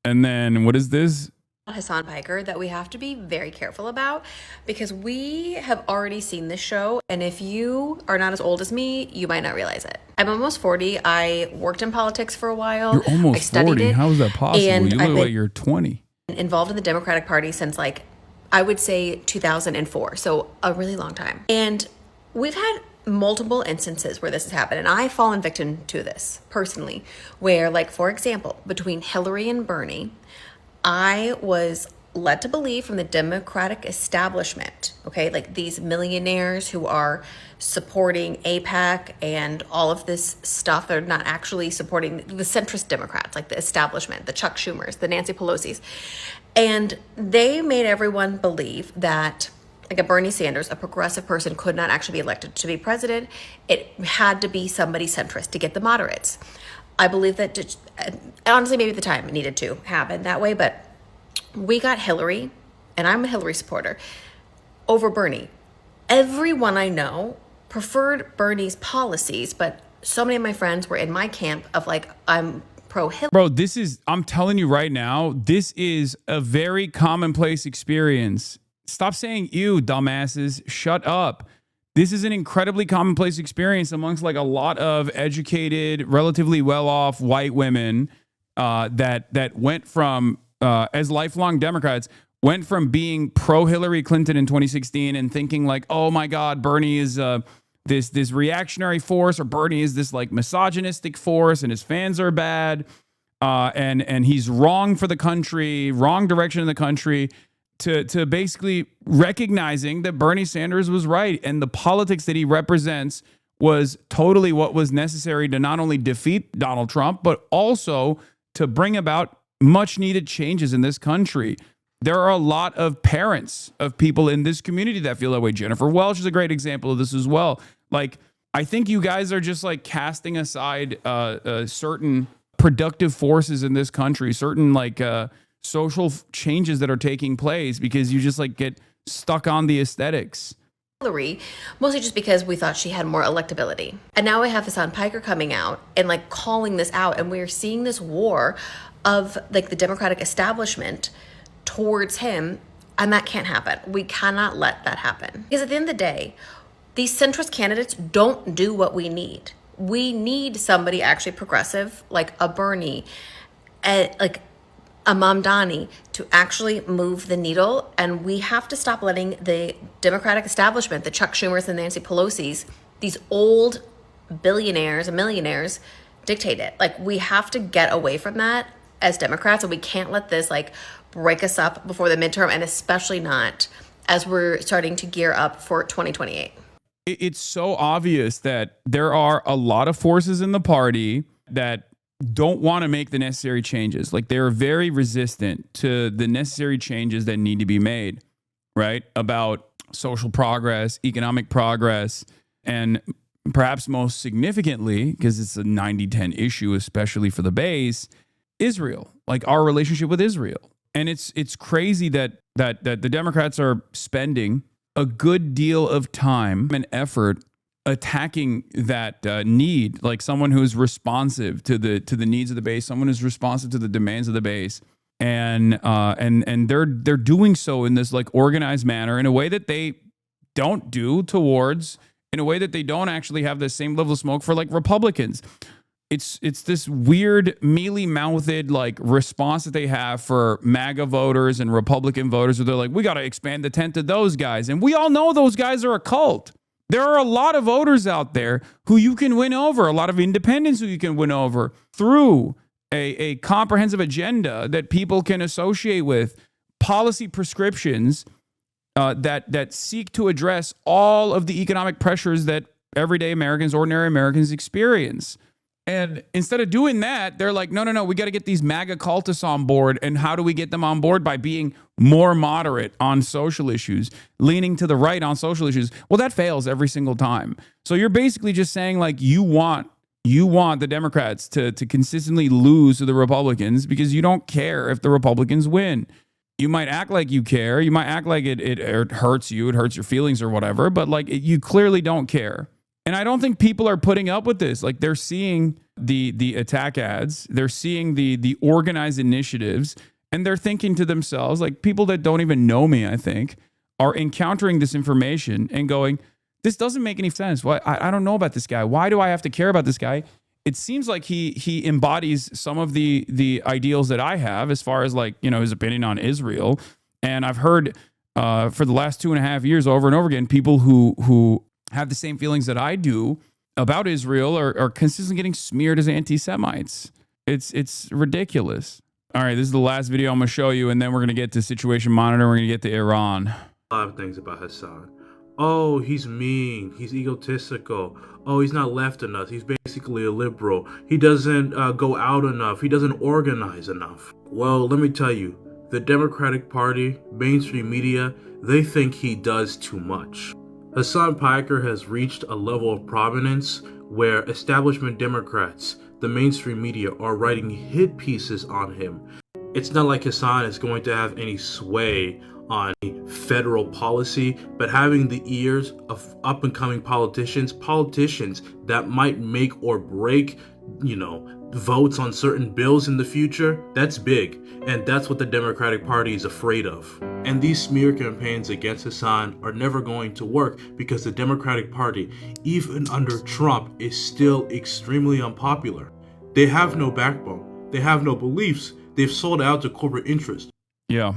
And then what is this? Hassan Piker that we have to be very careful about because we have already seen this show. And if you are not as old as me, you might not realize it. I'm almost 40. I worked in politics for a while. You're I almost studied 40. it. How is that possible? And You I've look been like you're 20. involved in the Democratic Party since like, I would say 2004. So a really long time. And we've had multiple instances where this has happened. And I've fallen victim to this personally, where like, for example, between Hillary and Bernie, I was led to believe from the Democratic establishment, okay, like these millionaires who are supporting APAC and all of this stuff, they're not actually supporting the centrist Democrats, like the establishment, the Chuck Schumers, the Nancy Pelosi's. And they made everyone believe that like a Bernie Sanders, a progressive person, could not actually be elected to be president. It had to be somebody centrist to get the moderates. I believe that just, honestly, maybe at the time it needed to happen that way, but we got Hillary, and I'm a Hillary supporter, over Bernie. Everyone I know preferred Bernie's policies, but so many of my friends were in my camp of like, I'm pro Hillary. Bro, I'm telling you right now, this is a very commonplace experience. Stop saying you, dumbasses. Shut up. This is an incredibly commonplace experience amongst like a lot of educated, relatively well-off white women that went from, as lifelong Democrats, went from being pro-Hillary Clinton in 2016 and thinking like, oh my God, Bernie is this reactionary force, or Bernie is this like misogynistic force and his fans are bad, and he's wrong for the country, wrong direction in the country, to basically recognizing that Bernie Sanders was right and the politics that he represents was totally what was necessary to not only defeat Donald Trump, but also to bring about much needed changes in this country. There are a lot of parents of people in this community that feel that way. Jennifer Welch is a great example of this as well. Like, I think you guys are just like casting aside certain productive forces in this country, certain like social changes that are taking place because you just like get stuck on the aesthetics. Hillary, mostly just because we thought she had more electability. And now we have Hassan Piker coming out and like calling this out, and we're seeing this war of like the Democratic establishment towards him, and that can't happen. We cannot let that happen. Because at the end of the day, these centrist candidates don't do what we need. We need somebody actually progressive, like a Bernie, like a Mamdani, to actually move the needle. And we have to stop letting the Democratic establishment, the Chuck Schumers and Nancy Pelosi's, these old billionaires and millionaires dictate it. Like, we have to get away from that as Democrats, and we can't let this like break us up before the midterm, and especially not as we're starting to gear up for 2028. It's so obvious that there are a lot of forces in the party that don't want to make the necessary changes. Like, they're very resistant to the necessary changes that need to be made, right? About social progress, economic progress, and perhaps most significantly, because it's a 90-10 issue, especially for the base, Israel, like our relationship with Israel. And it's crazy that the Democrats are spending a good deal of time and effort attacking that need, like someone who's responsive to the needs of the base, someone who's responsive to the demands of the base, and they're doing so in this like organized manner in a way that they don't do towards, in a way that they don't actually have the same level of smoke for like Republicans. It's this weird mealy-mouthed like response that they have for MAGA voters and Republican voters, where they're like, we got to expand the tent to those guys, and we all know those guys are a cult. There are a lot of voters out there who you can win over, a lot of independents who you can win over through a comprehensive agenda that people can associate with policy prescriptions that seek to address all of the economic pressures that everyday Americans, ordinary Americans experience. And instead of doing that, they're like, no, we got to get these MAGA cultists on board. And how do we get them on board? By being more moderate on social issues, leaning to the right on social issues. Well, that fails every single time. So you're basically just saying like you want the Democrats to consistently lose to the Republicans because you don't care if the Republicans win. You might act like you care. You might act like it hurts you. It hurts your feelings or whatever. But like you clearly don't care. And I don't think people are putting up with this. Like, they're seeing the attack ads, they're seeing the organized initiatives, and they're thinking to themselves, like, people that don't even know me, I think, are encountering this information and going, this doesn't make any sense. Why? I don't know about this guy. Why do I have to care about this guy? It seems like he embodies some of the ideals that I have as far as, like, you know, his opinion on Israel. And I've heard for the last 2.5 years over and over again, people who have the same feelings that I do about Israel are consistently getting smeared as anti-Semites. It's ridiculous. All right, this is the last video I'm going to show you, and then we're going to get to situation monitor. We're going to get to Iran. A lot of things about Hassan. Oh, he's mean. He's egotistical. Oh, he's not left enough. He's basically a liberal. He doesn't go out enough. He doesn't organize enough. Well, let me tell you, the Democratic Party, mainstream media, they think he does too much. Hassan Piker has reached a level of prominence where establishment Democrats, the mainstream media, are writing hit pieces on him. It's not like Hassan is going to have any sway on federal policy, but having the ears of up-and-coming politicians that might make or break, you know, votes on certain bills in the future, that's big. And that's what the Democratic Party is afraid of. And these smear campaigns against Hassan are never going to work because the Democratic Party, even under Trump, is still extremely unpopular. They have no backbone. They have no beliefs. They've sold out to corporate interest. Yeah.